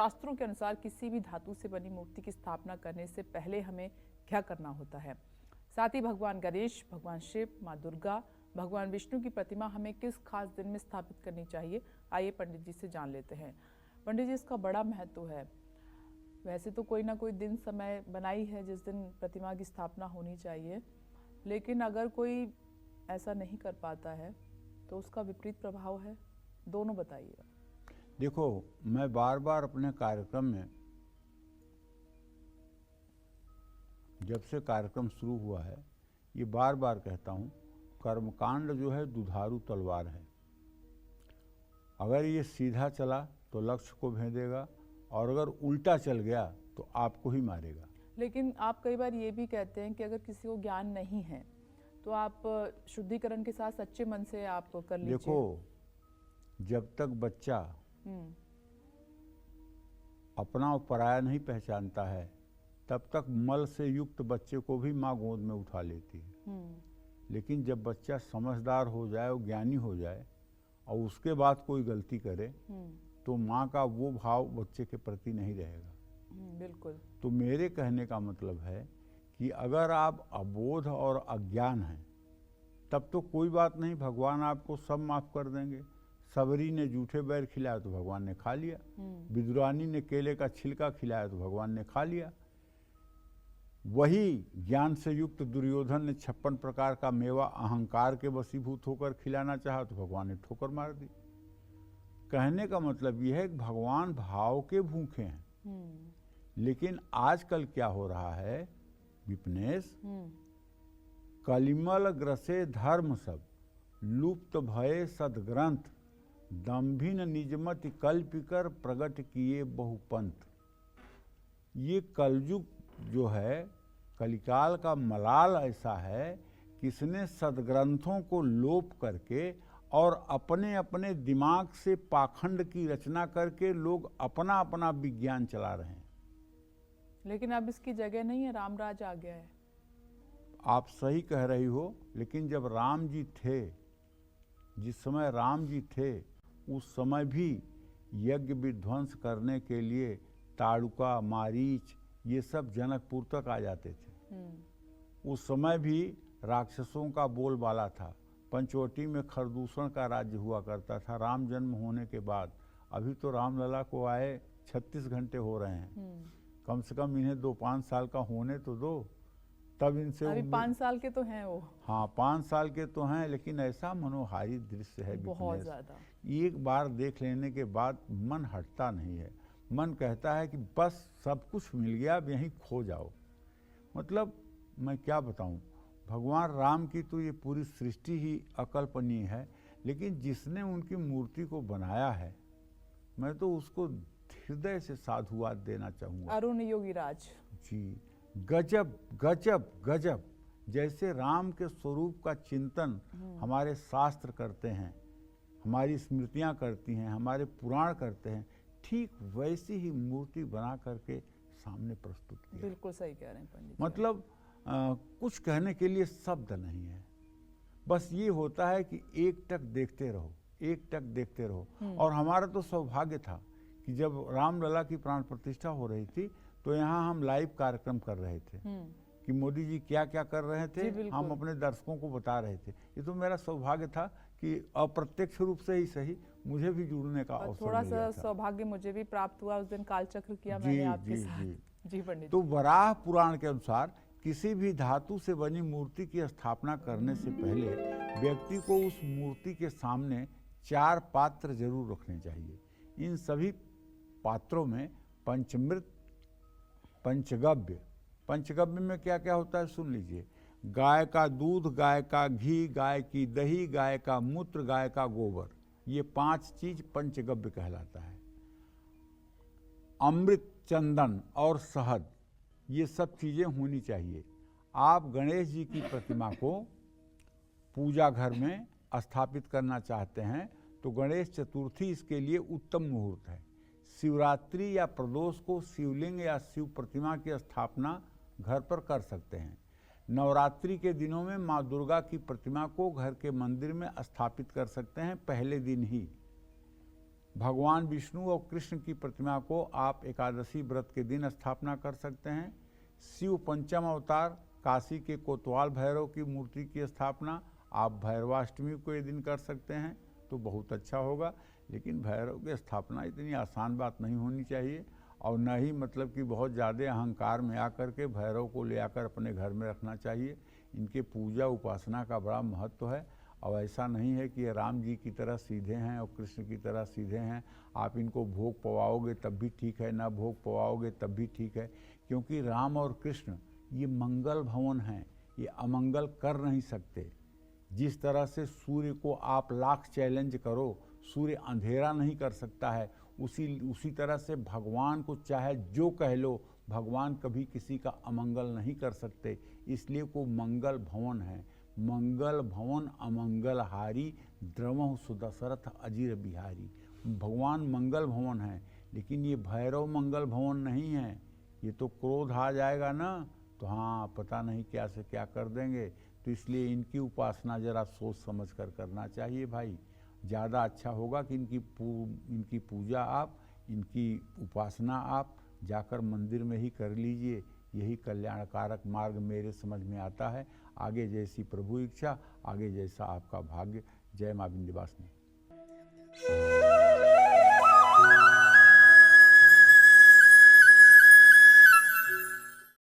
शास्त्रों के अनुसार किसी भी धातु से बनी मूर्ति की स्थापना करने से पहले हमें क्या करना होता है? साथ ही भगवान गणेश, भगवान शिव, माँ दुर्गा, भगवान विष्णु की प्रतिमा हमें किस खास दिन में स्थापित करनी चाहिए? आइए पंडित जी से जान लेते हैं। पंडित जी, इसका बड़ा महत्व है। वैसे तो कोई ना कोई दिन समय बनाई है जिस दिन प्रतिमा की स्थापना होनी चाहिए, लेकिन अगर कोई ऐसा नहीं कर पाता है तो उसका विपरीत प्रभाव है। दोनों बताइए। देखो, मैं बार बार अपने कार्यक्रम में, जब से कार्यक्रम शुरू हुआ है, ये बार बार कहता हूँ, कर्मकांड जो है दुधारू तलवार है। अगर ये सीधा चला तो लक्ष्य को भेदेगा, और अगर उल्टा चल गया तो आपको ही मारेगा। लेकिन आप कई बार ये भी कहते हैं कि अगर किसी को ज्ञान नहीं है तो आप शुद्धिकरण के साथ सच्चे मन से आप कर लीजिए। देखो, जब तक बच्चा अपना और पराया नहीं पहचानता है, तब तक मल से युक्त बच्चे को भी माँ गोद में उठा लेती है। लेकिन जब बच्चा समझदार हो जाए और ज्ञानी हो जाए और उसके बाद कोई गलती करे तो माँ का वो भाव बच्चे के प्रति नहीं रहेगा। बिल्कुल। तो मेरे कहने का मतलब है कि अगर आप अबोध और अज्ञान हैं तब तो कोई बात नहीं, भगवान आपको सब माफ कर देंगे। सबरी ने जूठे बैर खिलाया तो भगवान ने खा लिया, विदुरानी ने केले का छिलका खिलाया तो भगवान ने खा लिया। वही ज्ञान से युक्त दुर्योधन ने 56 प्रकार का मेवा अहंकार के वशीभूत होकर खिलाना चाहा तो भगवान ने ठोकर मार दी। कहने का मतलब यह है कि भगवान भाव के भूखे हैं। लेकिन आजकल क्या हो रहा है विपनेश, कलिमल ग्रसे धर्म सब, लुप्त भये सदग्रंथ, दम्भिन निजमति कल्पिकर प्रगट किए बहुपंथ। ये कलयुग जो है, कलिकाल का मलाल ऐसा है कि इसने सदग्रंथों को लोप करके और अपने अपने दिमाग से पाखंड की रचना करके लोग अपना अपना विज्ञान चला रहे हैं। लेकिन अब इसकी जगह नहीं है, रामराज आ गया है। आप सही कह रही हो, लेकिन जब राम जी थे, जिस समय राम जी थे, उस समय भी यज्ञ विध्वंस करने के लिए ताड़ुका, मारीच, ये सब जनकपुर तक आ जाते थे। उस समय भी राक्षसों का बोलबाला था। पंचवटी में खरदूषण का राज्य हुआ करता था राम जन्म होने के बाद। अभी तो रामलला को आए 36 घंटे हो रहे हैं। कम से कम इन्हें 2-5 साल का होने तो दो, तब इनसे अभी 5 साल के तो हैं वो। हाँ, 5 साल के तो हैं, लेकिन ऐसा मनोहारी दृश्य है बहुत ज्यादा। एक बार देख लेने के बाद मन हटता नहीं है। मन कहता है कि बस सब कुछ मिल गया, अब यहीं खो जाओ। मतलब मैं क्या बताऊं, भगवान राम की तो ये पूरी सृष्टि ही अकल्पनीय है, लेकिन जिसने उनकी मूर्ति को बनाया है, मैं तो उसको हृदय से साधुवाद देना चाहूँगा। अरुण योगीराज जी, गजब गजब गजब। जैसे राम के स्वरूप का चिंतन हमारे शास्त्र करते हैं, हमारी स्मृतियाँ करती हैं, हमारे पुराण करते हैं, ठीक वैसी ही मूर्ति बना करके सामने प्रस्तुत किया। बिल्कुल सही कह रहे हैं पंडित। मतलब कुछ कहने के लिए शब्द नहीं है। बस ये होता है कि एक टक देखते रहो, एक टक देखते रहो। और हमारा तो सौभाग्य था कि जब रामलला की प्राण प्रतिष्ठा हो रही थी तो यहाँ हम लाइव कार्यक्रम कर रहे थे कि मोदी जी क्या क्या कर रहे थे, हम अपने दर्शकों को बता रहे थे। ये तो मेरा सौभाग्य था कि अप्रत्यक्ष रूप से ही सही मुझे भी जुड़ने का अवसर थोड़ा सा सौभाग्य मुझे भी प्राप्त हुआ। उस दिन कालचक्र किया मैंने आपके साथ। जी पंडित। तो वराह पुराण के अनुसार किसी भी धातु से बनी मूर्ति की स्थापना करने से पहले व्यक्ति को उस मूर्ति के सामने 4 पात्र जरूर रखने चाहिए। इन सभी पात्रों में पंचमृत, पंचगव्य, पंचगव्य में क्या क्या होता है सुन लीजिए। गाय का दूध, गाय का घी, गाय की दही, गाय का मूत्र, गाय का गोबर, ये 5 चीज पंचगव्य कहलाता है। अमृत, चंदन और शहद, ये सब चीजें होनी चाहिए। आप गणेश जी की प्रतिमा को पूजा घर में स्थापित करना चाहते हैं तो गणेश चतुर्थी इसके लिए उत्तम मुहूर्त है। शिवरात्रि या प्रदोष को शिवलिंग या शिव प्रतिमा की स्थापना घर पर कर सकते हैं। नवरात्रि के दिनों में माँ दुर्गा की प्रतिमा को घर के मंदिर में स्थापित कर सकते हैं पहले दिन ही। भगवान विष्णु और कृष्ण की प्रतिमा को आप एकादशी व्रत के दिन स्थापना कर सकते हैं। शिव पंचम अवतार काशी के कोतवाल भैरव की मूर्ति की स्थापना आप भैरवाष्टमी को ये दिन कर सकते हैं तो बहुत अच्छा होगा। लेकिन भैरव की स्थापना इतनी आसान बात नहीं होनी चाहिए और न ही मतलब कि बहुत ज़्यादा अहंकार में आकर के भैरव को ले आकर अपने घर में रखना चाहिए। इनके पूजा उपासना का बड़ा महत्व है और ऐसा नहीं है कि ये राम जी की तरह सीधे हैं और कृष्ण की तरह सीधे हैं। आप इनको भोग पवाओगे तब भी ठीक है, ना भोग पवाओगे तब भी ठीक है, क्योंकि राम और कृष्ण ये मंगल भवन हैं, ये अमंगल कर नहीं सकते। जिस तरह से सूर्य को आप लाख चैलेंज करो, सूर्य अंधेरा नहीं कर सकता है, उसी तरह से भगवान को चाहे जो कह लो, भगवान कभी किसी का अमंगल नहीं कर सकते। इसलिए को मंगल भवन है। मंगल भवन अमंगल हारी, द्रवहु सुदशरथ अजीर बिहारी। भगवान मंगल भवन है, लेकिन ये भैरव मंगल भवन नहीं है। ये तो क्रोध आ जाएगा ना तो हाँ पता नहीं क्या से क्या कर देंगे। तो इसलिए इनकी उपासना ज़रा सोच समझ कर करना चाहिए भाई। ज़्यादा अच्छा होगा कि इनकी पूजा आप, इनकी उपासना आप जाकर मंदिर में ही कर लीजिए। यही कल्याणकारक मार्ग मेरे समझ में आता है। आगे जैसी प्रभु इच्छा, आगे जैसा आपका भाग्य। जय मां विंध्यवासिनी।